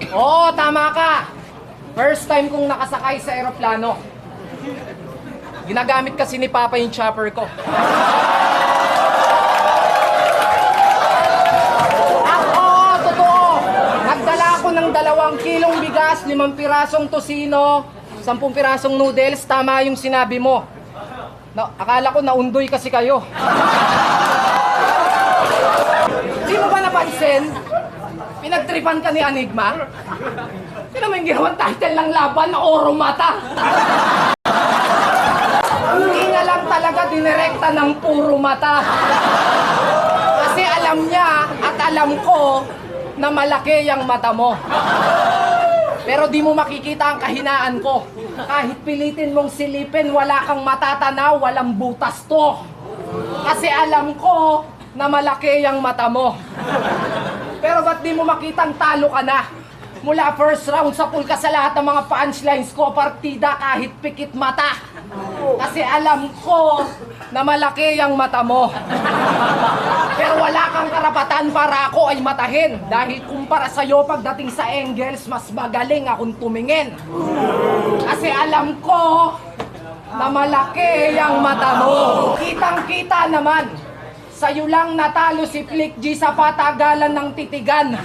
Oo, tama ka. First time kong nakasakay sa eroplano. Ginagamit kasi ni Papa yung chopper ko. Totoo. Nagdala ako ng 2 kilong bigas, 5 pirasong tosino, 10 pirasong noodles. Tama yung sinabi mo. Akala ko naundoy kasi kayo. Di mo ba napansin? Pinagtripan ka ni Enigma? Sino mo yung ginawang title ng laban na Oro Mata? Hindi na lang talaga dinirekta ng puro mata. Kasi alam niya at alam ko na malaki yung mata mo. Pero di mo makikita ang kahinaan ko. Kahit pilitin mong silipin, wala kang matatanaw, walang butas to. Kasi alam ko na malaki yung mata mo. Pero ba't di mo makitang talo ka na? Mula first round sa pool ka sa lahat ng mga punchlines ko, partida kahit pikit mata. Kasi alam ko na malaki yung mata mo. Pero wala kang karapatan para ako ay matahin. Dahil kumpara sa'yo pagdating sa angles, mas magaling akong tumingin. Kasi alam ko na malaki yung mata mo. Kitang-kita naman. Sa'yo lang natalo si Flick G sa patagalan ng titigan.